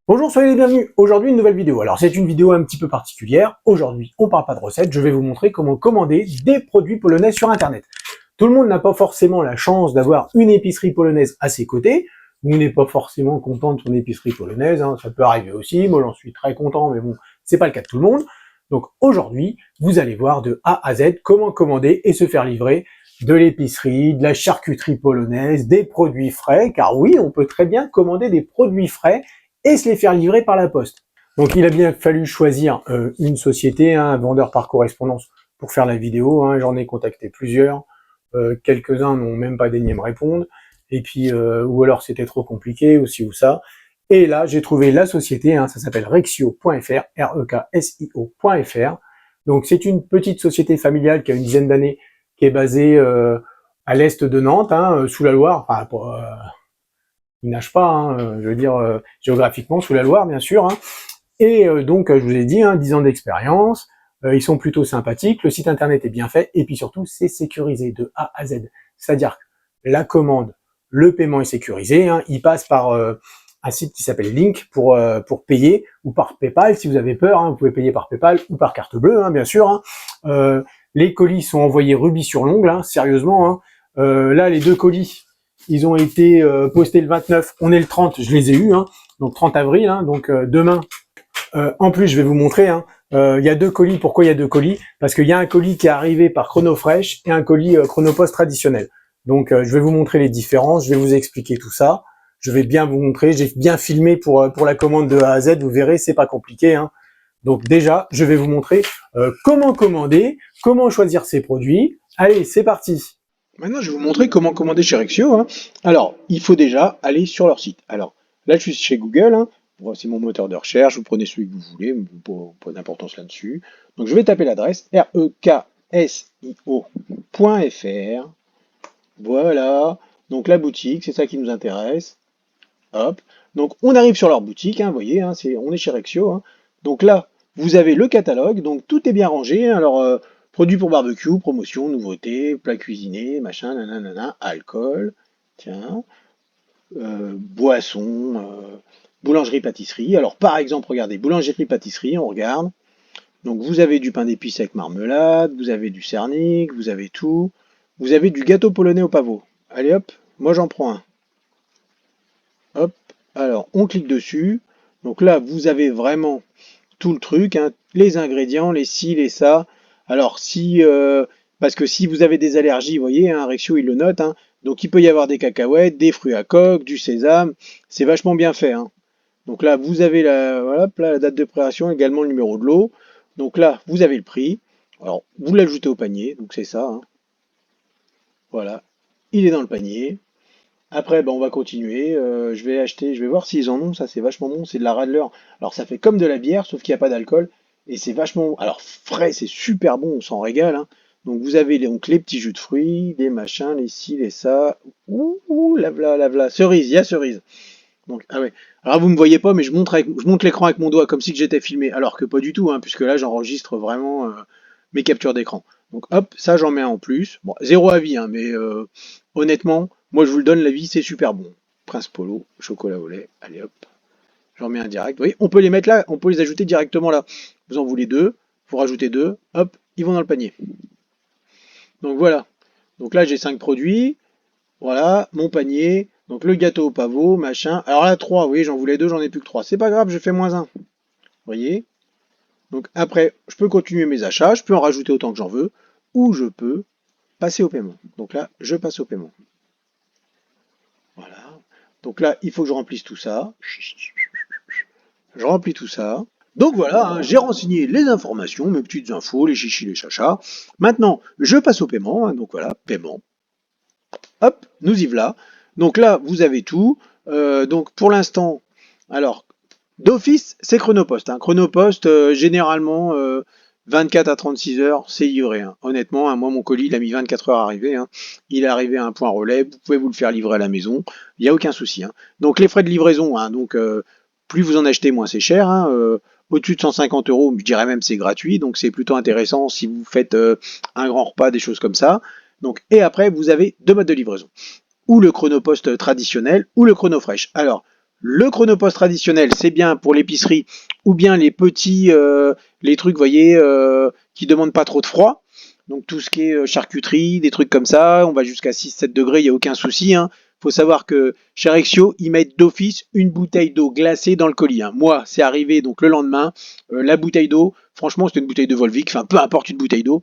Bonjour, soyez les bienvenus. Aujourd'hui, une nouvelle vidéo. Alors, c'est une vidéo un petit peu particulière. Aujourd'hui, on parle pas de recettes. Je vais vous montrer comment commander des produits polonais sur Internet. Tout le monde n'a pas forcément la chance d'avoir une épicerie polonaise à ses côtés, ou n'est pas forcément content de son épicerie polonaise. Ça peut arriver aussi. Moi, j'en suis très content, mais bon, c'est pas le cas de tout le monde. Donc, aujourd'hui, vous allez voir de A à Z comment commander et se faire livrer de l'épicerie, de la charcuterie polonaise, des produits frais, car oui, on peut très bien commander des produits frais et se les faire livrer par la poste. Donc il a bien fallu choisir une société, un vendeur par correspondance pour faire la vidéo. J'en ai contacté plusieurs, quelques-uns n'ont même pas daigné me répondre, et puis ou alors c'était trop compliqué, ou ci ou ça. Et là j'ai trouvé la société, ça s'appelle Rexio.fr, R-E-K-S-I-O.fr. Donc c'est une petite société familiale qui a une dizaine d'années, qui est basée à l'est de Nantes, sous la Loire, enfin il nage pas, je veux dire géographiquement sous la Loire bien sûr. Et donc je vous ai dit, 10 ans d'expérience, ils sont plutôt sympathiques, le site internet est bien fait, et puis surtout c'est sécurisé de A à Z. C'est-à-dire que la commande, le paiement est sécurisé, il passe par un site qui s'appelle Link pour payer, ou par PayPal si vous avez peur, vous pouvez payer par PayPal ou par carte bleue, bien sûr. Les colis sont envoyés rubis sur l'ongle, sérieusement. Là les deux colis, ils ont été postés le 29, on est le 30, je les ai eus, donc 30 avril, donc demain. En plus, je vais vous montrer, il y a deux colis. Pourquoi il y a deux colis? Parce qu'il y a un colis qui est arrivé par Chronofresh et un colis Chronopost traditionnel. Donc je vais vous montrer les différences, je vais vous expliquer tout ça. Je vais bien vous montrer, j'ai bien filmé pour la commande de A à Z, vous verrez, c'est pas compliqué. Donc déjà, je vais vous montrer comment commander, comment choisir ses produits. Allez, c'est parti. Maintenant, je vais vous montrer comment commander chez Rexio. Alors, il faut déjà aller sur leur site. Alors, là, je suis chez Google. C'est mon moteur de recherche. Vous prenez celui que vous voulez. Pas d'importance là-dessus. Donc, je vais taper l'adresse reksio.fr. Voilà. Donc, la boutique, c'est ça qui nous intéresse. Hop. Donc, on arrive sur leur boutique. Vous voyez, on est chez Rexio. Donc là, vous avez le catalogue. Donc, tout est bien rangé. Alors, produits pour barbecue, promotion, nouveautés, plats cuisinés, machin, nanana, alcool, tiens, boissons, boulangerie-pâtisserie. Alors par exemple, regardez, boulangerie-pâtisserie, on regarde. Donc vous avez du pain d'épices avec marmelade, vous avez du cernic, vous avez tout. Vous avez du gâteau polonais au pavot. Allez hop, moi j'en prends un. Hop, alors on clique dessus. Donc là, vous avez vraiment tout le truc, les ingrédients, les ci, les ça. Alors si, parce que si vous avez des allergies, vous voyez, Rexio il le note, donc il peut y avoir des cacahuètes, des fruits à coque, du sésame, c'est vachement bien fait. Donc là, vous avez voilà, là, la date de préparation, également le numéro de l'eau. Donc là, vous avez le prix. Alors, vous l'ajoutez au panier, donc c'est ça. Voilà, il est dans le panier. Après, on va continuer. Je vais acheter, je vais voir s'ils en ont. Ça, c'est vachement bon. C'est de la Radler. Alors, ça fait comme de la bière, sauf qu'il n'y a pas d'alcool. Et c'est vachement bon. Alors, frais, c'est super bon. On s'en régale. Donc, vous avez donc, les petits jus de fruits, les machins, les ci, les ça. Ouh, la v'là, la v'là. Cerise, il y a cerise. Donc, ah ouais. Alors, vous me voyez pas, mais je monte l'écran avec mon doigt comme si j'étais filmé. Alors que pas du tout, puisque là, j'enregistre vraiment mes captures d'écran. Donc, hop, ça, j'en mets un en plus. Bon, zéro avis, mais honnêtement, moi, je vous le donne, l'avis, c'est super bon. Prince Polo, chocolat au lait. Allez, hop, j'en mets un direct. Vous voyez, on peut les mettre là, on peut les ajouter directement là. Vous en voulez deux, vous rajoutez deux, hop, ils vont dans le panier. Donc, voilà. Donc là, j'ai 5 produits. Voilà, mon panier. Donc le gâteau au pavot, machin. Alors là, 3, vous voyez, j'en voulais 2, j'en ai plus que 3. C'est pas grave, je fais moins 1. Vous voyez? Donc après, je peux continuer mes achats, je peux en rajouter autant que j'en veux, ou je peux passer au paiement. Donc là, je passe au paiement. Voilà. Donc là, il faut que je remplisse tout ça. Je remplis tout ça. Donc voilà, j'ai renseigné les informations, mes petites infos, les chichis, les chachas. Maintenant, je passe au paiement. Donc voilà, paiement. Hop, nous y voilà. Donc là, vous avez tout. Donc pour l'instant, alors, d'office, c'est Chronopost. Chronopost, généralement, 24 à 36 heures, c'est livré. Honnêtement, moi, mon colis, il a mis 24 heures à arriver. Il est arrivé à un point relais. Vous pouvez vous le faire livrer à la maison. Il n'y a aucun souci. Donc les frais de livraison, donc plus vous en achetez, moins c'est cher. Au-dessus de 150 euros, je dirais même c'est gratuit. Donc c'est plutôt intéressant si vous faites un grand repas, des choses comme ça. Donc, et après, vous avez deux modes de livraison. Ou le Chronopost traditionnel, ou le Chronofresh. Alors, Le Chronopost traditionnel, c'est bien pour l'épicerie ou bien les petits, les trucs, vous voyez, qui demandent pas trop de froid. Donc tout ce qui est charcuterie, des trucs comme ça, on va jusqu'à 6-7 degrés, il n'y a aucun souci. Hein. Faut savoir que chez Rexio, ils mettent d'office une bouteille d'eau glacée dans le colis. Hein. Moi, c'est arrivé donc le lendemain, la bouteille d'eau, franchement, c'était une bouteille de Volvic, enfin peu importe une bouteille d'eau,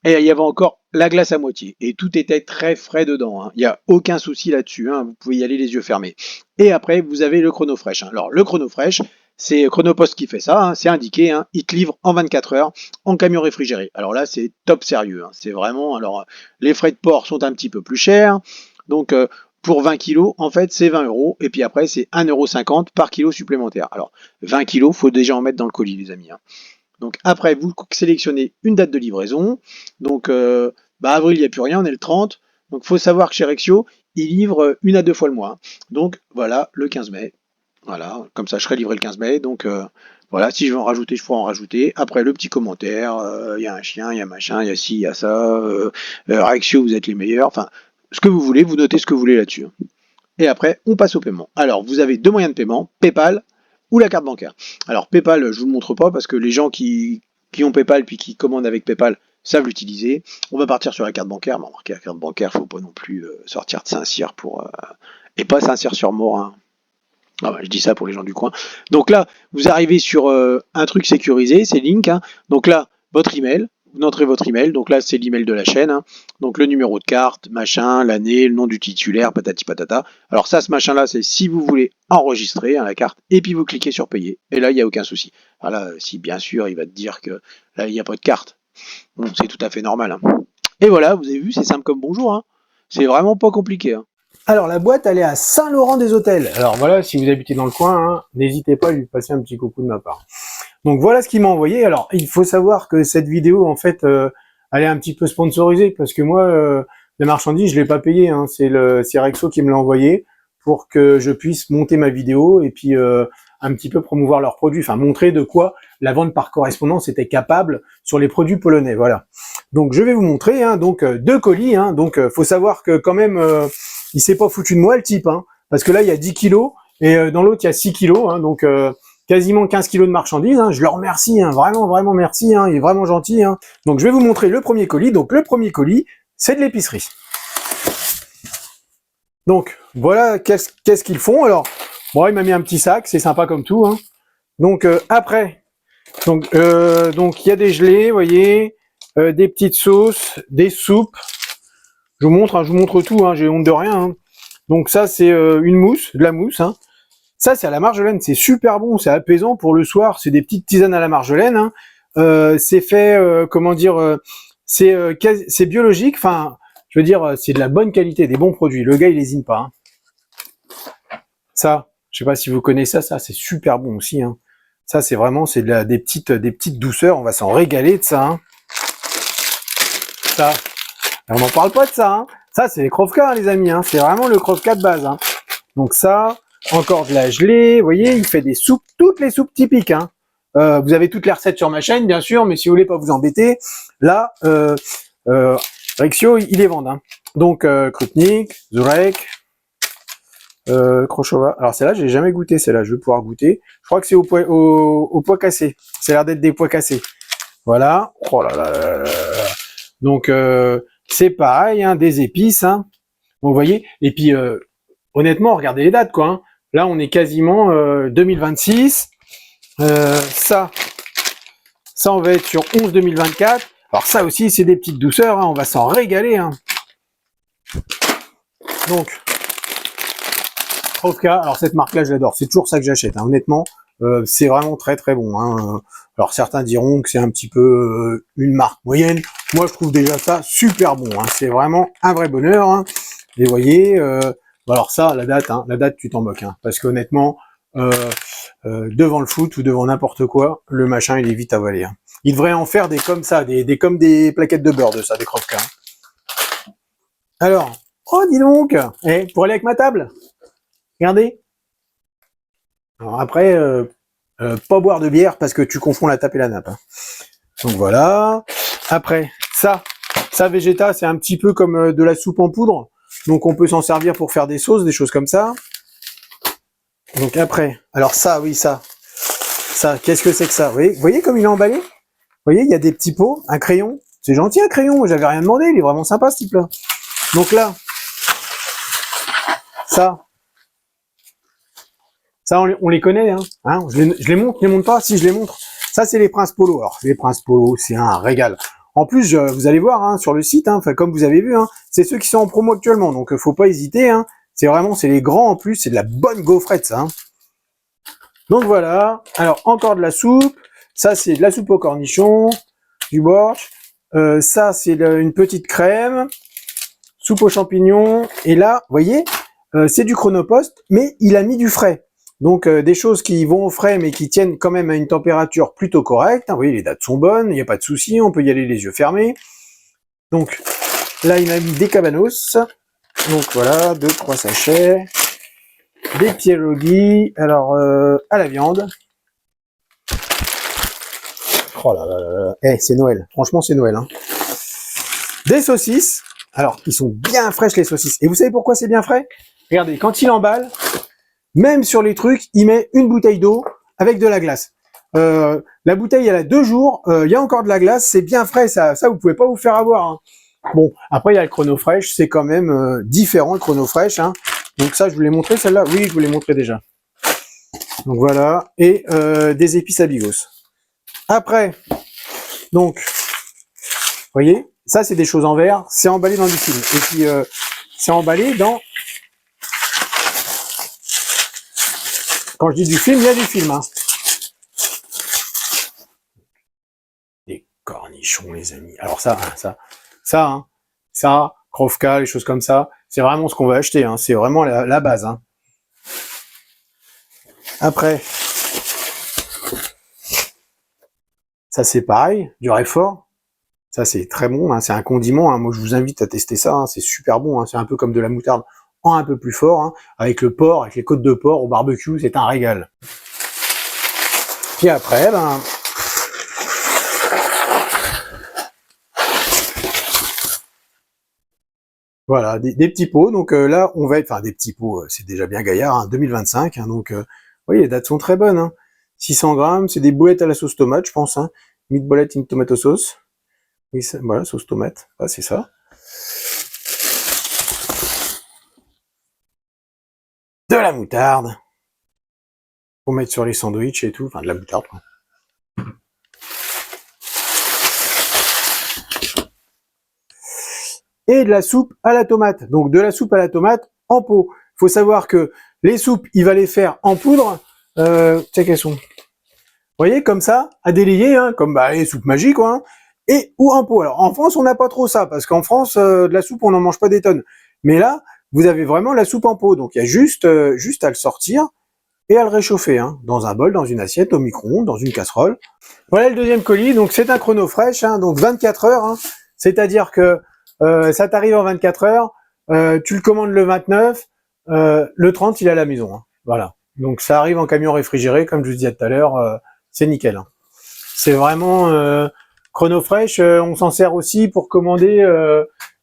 et il y avait encore la glace à moitié. Et tout était très frais dedans. Hein. Il n'y a aucun souci là-dessus. Hein. Vous pouvez y aller les yeux fermés. Et après, vous avez le ChronoFresh. Hein. Alors, le ChronoFresh, c'est Chronopost qui fait ça, hein, c'est indiqué, hein, il te livre en 24 heures en camion réfrigéré. Alors là, c'est top sérieux, hein, c'est vraiment, alors les frais de port sont un petit peu plus chers, donc pour 20 kilos, en fait, c'est 20 euros, et puis après, c'est 1,50 € par kilo supplémentaire. Alors, 20 kilos, faut déjà en mettre dans le colis, les amis. Hein. Donc après, vous sélectionnez une date de livraison, donc avril, il n'y a plus rien, on est le 30, donc il faut savoir que chez Rexio, ils livrent 1 à 2 fois le mois. Donc voilà, le 15 mai, voilà, comme ça je serai livré le 15 mai. Donc voilà, si je veux en rajouter, je pourrais en rajouter. Après le petit commentaire, il y a un chien, il y a machin, il y a ci, il y a ça. Rexio, vous êtes les meilleurs. Enfin, ce que vous voulez, vous notez ce que vous voulez là-dessus. Et après, on passe au paiement. Alors, vous avez deux moyens de paiement, PayPal ou la carte bancaire. Alors, PayPal, je vous le montre pas parce que les gens qui ont PayPal puis qui commandent avec PayPal savent l'utiliser. On va partir sur la carte bancaire. Bon, la carte bancaire, faut pas non plus sortir de Saint-Cyr pour et pas Saint-Cyr-sur-Morin. Ah bah, je dis ça pour les gens du coin. Donc là, vous arrivez sur un truc sécurisé, c'est Link. Hein. Donc là, votre email, vous entrez votre email. Donc là, c'est l'email de la chaîne. Hein. Donc le numéro de carte, machin, l'année, le nom du titulaire, patati patata. Alors ça, ce machin-là, c'est si vous voulez enregistrer hein, la carte, et puis vous cliquez sur payer. Et là, il n'y a aucun souci. Alors là, si bien sûr, il va te dire que là, il n'y a pas de carte. Bon, c'est tout à fait normal. Hein. Et voilà, vous avez vu, c'est simple comme bonjour. Hein. C'est vraiment pas compliqué. Hein. Alors la boîte, elle est à Saint-Laurent-des-Hôtels. Alors voilà, si vous habitez dans le coin, hein, n'hésitez pas à lui passer un petit coucou de ma part. Donc voilà ce qu'il m'a envoyé. Alors il faut savoir que cette vidéo, en fait, elle est un petit peu sponsorisée parce que moi, les marchandises, je l'ai pas payé. Hein. C'est Rexo qui me l'a envoyé pour que je puisse monter ma vidéo et puis un petit peu promouvoir leurs produits, enfin montrer de quoi la vente par correspondance était capable sur les produits polonais. Voilà. Donc je vais vous montrer. Hein, donc deux colis. Hein, donc faut savoir que quand même, il s'est pas foutu de moi le type, hein, parce que là il y a 10 kilos et dans l'autre il y a 6 kilos. Hein, donc quasiment 15 kilos de marchandises. Hein, je le remercie, hein, vraiment merci. Hein, il est vraiment gentil. Hein. Donc je vais vous montrer le premier colis. Donc le premier colis, c'est de l'épicerie. Donc voilà qu'est-ce qu'ils font. Alors bon, il m'a mis un petit sac, c'est sympa comme tout. Hein. Donc après, donc il y a des gelées, vous voyez, des petites sauces, des soupes. Je vous montre tout. Hein, j'ai honte de rien. Hein. Donc ça c'est une mousse, de la mousse. Hein. Ça c'est à la marjolaine, c'est super bon, c'est apaisant pour le soir. C'est des petites tisanes à la marjolaine. Hein. C'est fait, comment dire, c'est biologique. Enfin, je veux dire, c'est de la bonne qualité, des bons produits. Le gars il lésine pas. Hein. Ça, je sais pas si vous connaissez ça c'est super bon aussi. Hein. Ça c'est vraiment, c'est des petites douceurs. On va s'en régaler de ça. Hein. Ça, et on n'en parle pas de ça. Hein. Ça c'est les Krovka, hein, les amis. Hein. C'est vraiment le Krovka de base. Hein. Donc ça, encore de la gelée. Vous voyez, il fait des soupes, toutes les soupes typiques. Hein. Vous avez toutes les recettes sur ma chaîne, bien sûr, mais si vous voulez pas vous embêter, là, Rexio, il les vend. Hein. Donc Krupnik, Zurek. Krochova. Alors celle-là, j'ai jamais goûté. Celle-là, je vais pouvoir goûter. Je crois que c'est au pois cassé. Ça a l'air d'être des pois cassés. Voilà. Oh là là là là là. Donc c'est pareil, hein, des épices. Hein. Donc vous voyez. Et puis honnêtement, regardez les dates, quoi. Hein. Là, on est quasiment 2026. Ça, on va être sur 11-2024. Alors ça aussi, c'est des petites douceurs. Hein. On va s'en régaler. Hein. Donc Krovka, alors cette marque-là, je l'adore. C'est toujours ça que j'achète. Hein. Honnêtement, c'est vraiment très très bon. Hein. Alors certains diront que c'est un petit peu une marque moyenne. Moi, je trouve déjà ça super bon. Hein. C'est vraiment un vrai bonheur. Hein. Et vous voyez, alors ça, la date, tu t'en moques. Hein. Parce qu'honnêtement, devant le foot ou devant n'importe quoi, le machin, il est vite avalé. Hein. Il devrait en faire des comme ça, comme des plaquettes de beurre de ça, des Krovka. Hein. Alors, oh dis donc, pour aller avec ma table. Regardez. Alors après, pas boire de bière parce que tu confonds la tape et la nappe. Hein. Donc voilà. Après, ça Vegeta, c'est un petit peu comme de la soupe en poudre. Donc on peut s'en servir pour faire des sauces, des choses comme ça. Donc après, alors ça, oui, ça, qu'est-ce que c'est que ça? Vous voyez comme il est emballé? Vous voyez, il y a des petits pots, un crayon. C'est gentil un crayon, j'avais rien demandé, il est vraiment sympa ce type-là. Donc là, ça, on les connaît, hein, je les montre, je les montre pas, si je les montre. Ça, c'est les Prince Polo. Alors, les Prince Polo, c'est un régal. En plus, vous allez voir hein, sur le site, hein, comme vous avez vu, hein, c'est ceux qui sont en promo actuellement, donc faut pas hésiter. Hein. C'est les grands en plus, c'est de la bonne gaufrette, ça. Hein. Donc voilà. Alors encore de la soupe. Ça, c'est de la soupe aux cornichons, du borsch. Ça, c'est une petite crème, soupe aux champignons. Et là, vous voyez, c'est du Chronopost, mais il a mis du frais. Donc des choses qui vont au frais mais qui tiennent quand même à une température plutôt correcte. Vous voyez, les dates sont bonnes, il n'y a pas de souci, on peut y aller les yeux fermés. Donc là, il m'a mis des cabanos. Donc voilà, 2-3 sachets. Des pierogies, alors à la viande. Oh là là là là. C'est Noël, franchement c'est Noël. Hein. Des saucisses. Alors, ils sont bien fraîches les saucisses. Et vous savez pourquoi c'est bien frais? Regardez, quand il emballe, même sur les trucs, il met une bouteille d'eau avec de la glace. La bouteille, elle a 2 jours, il y a encore de la glace, c'est bien frais, ça vous pouvez pas vous faire avoir. Hein. Bon, après il y a le Chronofresh, c'est quand même différent le Chronofresh. Hein. Donc ça, je vous l'ai montré celle-là. Oui, je vous l'ai montré déjà. Donc voilà, et des épices à bigos. Après, donc, vous voyez, ça c'est des choses en verre, c'est emballé dans du film. Et puis c'est emballé dans... Quand je dis du film, il y a du film. Hein. Des cornichons, les amis. Alors ça, Krovka, les choses comme ça, c'est vraiment ce qu'on va acheter. Hein. C'est vraiment la base. Hein. Après, ça c'est pareil, du Réfort. Ça c'est très bon, hein. C'est un condiment. Hein. Moi je vous invite à tester ça. Hein. C'est super bon. Hein. C'est un peu comme de la moutarde en un peu plus fort, hein. Avec le porc, avec les côtes de porc au barbecue, c'est un régal. Puis après, ben, voilà, des petits pots. Donc là, on va être, enfin des petits pots, c'est déjà bien gaillard, hein, 2025. Hein, donc, vous voyez, les dates sont très bonnes. Hein. 600 grammes, c'est des boulettes à la sauce tomate, je pense. Hein. Meatballet in tomato sauce. Oui, voilà, sauce tomate. Ah, c'est ça. De la moutarde. Pour mettre sur les sandwichs et tout. Enfin, de la moutarde, quoi. Et de la soupe à la tomate. Donc de la soupe à la tomate en pot. Il faut savoir que les soupes, il va les faire en poudre. Tu sais qu'elles sont. Vous voyez, comme ça, à délayer, hein, comme bah, les soupes magiques, quoi. Hein, et ou en pot. Alors en France, on n'a pas trop ça, parce qu'en France, de la soupe, on n'en mange pas des tonnes. Mais là, vous avez vraiment la soupe en pot. Donc il y a juste à le sortir et à le réchauffer, hein, dans un bol, dans une assiette, au micro-ondes, dans une casserole. Voilà le deuxième colis. Donc c'est un Chronofresh, hein, donc 24 heures. Hein, c'est-à-dire que ça t'arrive en 24 heures, tu le commandes le 29, le 30, il est à la maison. Hein. Voilà. Donc ça arrive en camion réfrigéré, comme je vous disais tout à l'heure, c'est nickel. Hein. C'est vraiment Chronofresh, on s'en sert aussi pour commander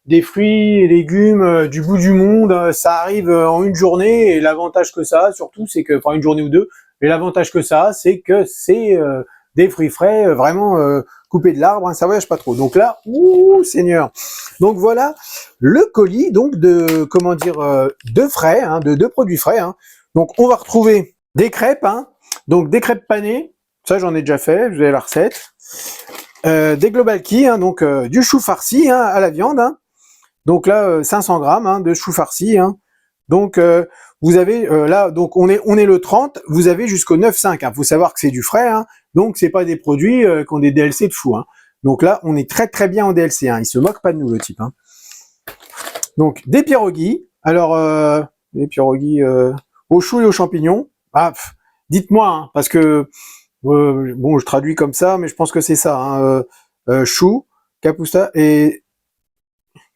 des fruits et légumes du bout du monde. Ça arrive en une journée, et l'avantage que ça a, surtout, c'est que, enfin une journée ou deux, et l'avantage que ça a, c'est que c'est des fruits frais, vraiment coupés de l'arbre, hein, ça voyage pas trop. Donc là, ouh, Seigneur. Donc voilà le colis donc de comment dire de frais, hein, de produits frais. Hein. Donc on va retrouver des crêpes, hein, donc des crêpes panées. Ça j'en ai déjà fait, vous avez la recette. Des globalki, hein, donc du chou farci hein, à la viande. Hein. Donc là 500 grammes hein, de chou farci. Hein. Donc vous avez là, donc on est le 30, vous avez jusqu'au 9,5. Hein. Faut savoir que c'est du frais, hein, donc c'est pas des produits qui ont des DLC de fou. Hein. Donc là, on est très très bien en DLC. Hein. Il se moque pas de nous le type. Hein. Donc des pierogies. Alors des pierogies aux choux et aux champignons. Ah, dites-moi, hein, parce que bon, je traduis comme ça, mais je pense que c'est ça. Hein, choux, capusta et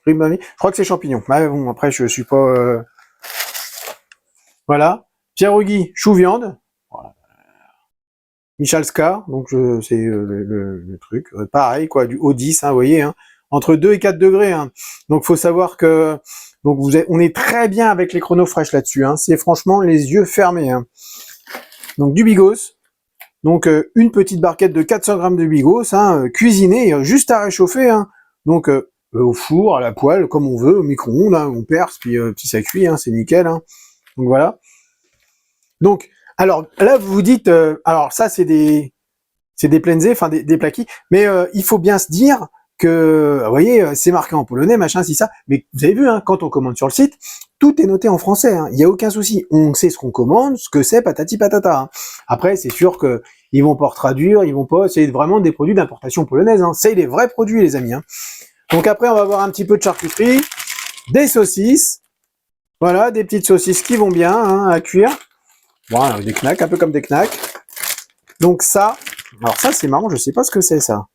je crois que c'est champignons. Ah, bon, après je suis pas. Voilà. Pierogi, chou viande. Voilà. Michalska, donc c'est le truc. Pareil, quoi, du O10, hein, vous voyez. Hein. entre 2 et 4 degrés. Hein. Donc faut savoir que donc on est très bien avec les ChronoFresh là-dessus. Hein. C'est franchement les yeux fermés. Hein. Donc du bigos. Donc une petite barquette de 400 grammes de bigos, hein, cuisiné, juste à réchauffer. Hein. Donc au four, à la poêle, comme on veut, au micro-ondes, hein, on perce, puis ça cuit, hein, c'est nickel. Hein. Donc voilà. Donc, alors là vous vous dites, alors ça c'est des plenzés, enfin des plaquis, mais il faut bien se dire que, vous voyez, c'est marqué en polonais, machin, si ça, mais vous avez vu, hein, quand on commande sur le site, tout est noté en français, il n'y a aucun souci, on sait ce qu'on commande, ce que c'est, patati patata. Hein. Après, c'est sûr que ils vont pas traduire, ils vont pas, c'est vraiment des produits d'importation polonaise, hein. C'est des vrais produits, les amis. Hein. Donc après, on va avoir un petit peu de charcuterie, des saucisses, voilà, des petites saucisses qui vont bien hein, à cuire, voilà, des knacks, un peu comme des knacks. Donc ça, alors ça c'est marrant, je sais pas ce que c'est ça.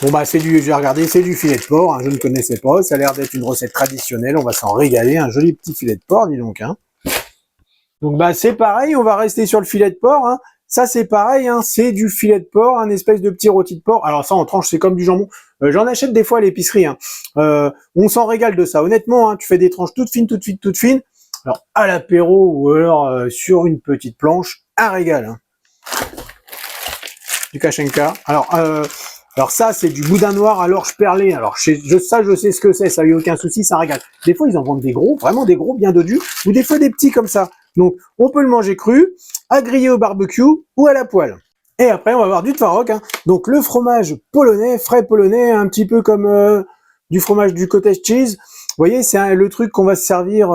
Bon bah c'est du, j'ai regardé, c'est du filet de porc, hein, je ne connaissais pas, ça a l'air d'être une recette traditionnelle, on va s'en régaler, un joli petit filet de porc, dis donc. Hein. Donc bah c'est pareil, on va rester sur le filet de porc, hein. Ça c'est pareil, hein, c'est du filet de porc, un espèce de petit rôti de porc, alors ça en tranche c'est comme du jambon, j'en achète des fois à l'épicerie, hein. On s'en régale de ça, honnêtement, hein, tu fais des tranches toutes fines, alors à l'apéro ou alors sur une petite planche, un régal. Hein. Du Kashenka. Alors ça, c'est du boudin noir à l'orge perlée. Alors je sais ce que c'est, ça y a aucun souci, ça régale. Des fois, ils en vendent des gros, vraiment des gros, bien dodus, ou des fois des petits comme ça. Donc, on peut le manger cru, à griller au barbecue ou à la poêle. Et après, on va avoir du twaróg. Hein. Donc, le fromage polonais, frais polonais, un petit peu comme du fromage du cottage cheese. Vous voyez, c'est le truc qu'on va se servir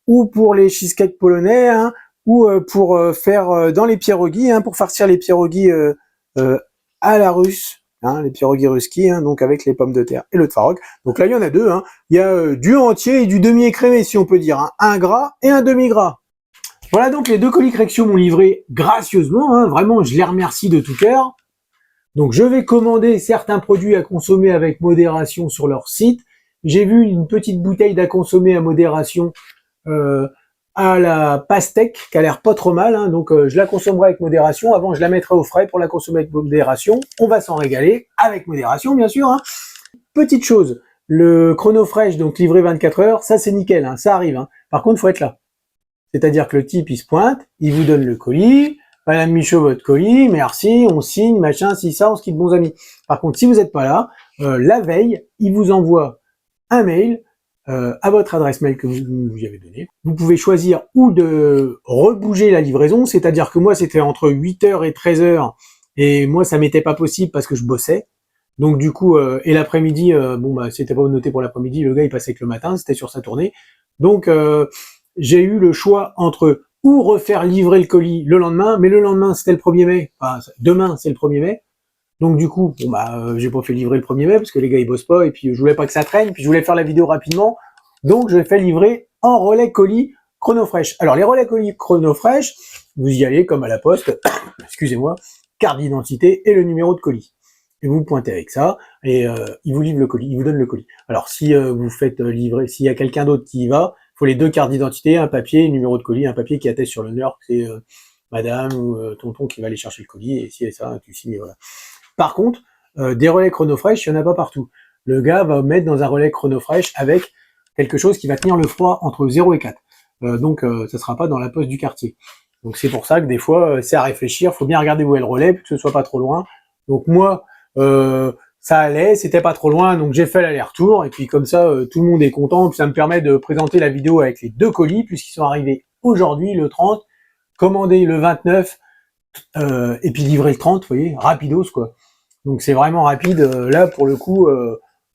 ou pour les cheesecakes polonais, hein, ou pour faire dans les pierogies, hein, pour farcir les pierogies à la russe, hein, les pierogies ruski, hein, donc avec les pommes de terre et le twaróg. Donc là, il y en a deux. Hein. Il y a du entier et du demi-écrémé, si on peut dire. Hein. Un gras et un demi-gras. Voilà donc les deux colis Crexio m'ont livré gracieusement. Hein. Vraiment, je les remercie de tout cœur. Donc je vais commander certains produits à consommer avec modération sur leur site. J'ai vu une petite bouteille d'à consommer à modération à la pastèque, qui a l'air pas trop mal, hein, donc je la consommerai avec modération. Avant, je la mettrai au frais pour la consommer avec modération. On va s'en régaler, avec modération, bien sûr. Hein. Petite chose, le ChronoFresh, donc livré 24 heures, ça c'est nickel, hein, ça arrive. Hein. Par contre, il faut être là. C'est-à-dire que le type, il se pointe, il vous donne le colis, Madame Michaud, votre colis, merci, on signe, machin, si ça, on se quitte bons amis. Par contre, si vous n'êtes pas là, la veille, il vous envoie un mail, à votre adresse mail que vous lui avez donnée. Vous pouvez choisir ou de rebouger la livraison, c'est-à-dire que moi c'était entre 8h et 13h, et moi ça m'était pas possible parce que je bossais. Donc du coup, et l'après-midi, bon bah c'était pas noté pour l'après-midi, le gars il passait que le matin, c'était sur sa tournée. Donc j'ai eu le choix entre ou refaire livrer le colis le lendemain, mais le lendemain c'était le 1er mai, enfin demain c'est le 1er mai, donc du coup, bon bah j'ai pas fait livrer le 1er mai parce que les gars ils bossent pas et puis je voulais pas que ça traîne, puis je voulais faire la vidéo rapidement, donc je fais livrer en relais colis ChronoFresh. Alors les relais colis ChronoFresh, vous y allez comme à la poste, excusez-moi, carte d'identité et le numéro de colis. Et vous pointez avec ça et il vous livre le colis, il vous donne le colis. Alors si vous faites livrer, s'il y a quelqu'un d'autre qui y va, il faut les deux cartes d'identité, un papier, un numéro de colis, un papier qui atteste sur l'honneur que c'est madame ou tonton qui va aller chercher le colis, et si et ça, tu signes, voilà. Par contre, des relais ChronoFresh, il n'y en a pas partout. Le gars va mettre dans un relais ChronoFresh avec quelque chose qui va tenir le froid entre 0 et 4. Donc, ça sera pas dans la poste du quartier. Donc, c'est pour ça que des fois, c'est à réfléchir. Faut bien regarder où est le relais, pour que ce soit pas trop loin. Donc, moi, ça allait, c'était pas trop loin, donc j'ai fait l'aller-retour. Et puis, comme ça, tout le monde est content. Puis, ça me permet de présenter la vidéo avec les deux colis, puisqu'ils sont arrivés aujourd'hui, le 30, commandés le 29, et puis livré le 30, vous voyez, rapidos, quoi. Donc c'est vraiment rapide. Là, pour le coup,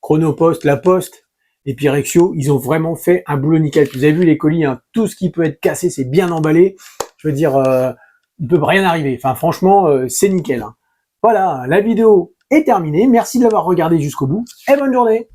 Chronopost, La Poste et puis Rexio, ils ont vraiment fait un boulot nickel. Vous avez vu les colis, hein, tout ce qui peut être cassé, c'est bien emballé. Je veux dire, il peut rien arriver. Enfin, franchement, c'est nickel. Hein. Voilà, la vidéo est terminée. Merci de l'avoir regardé jusqu'au bout et bonne journée.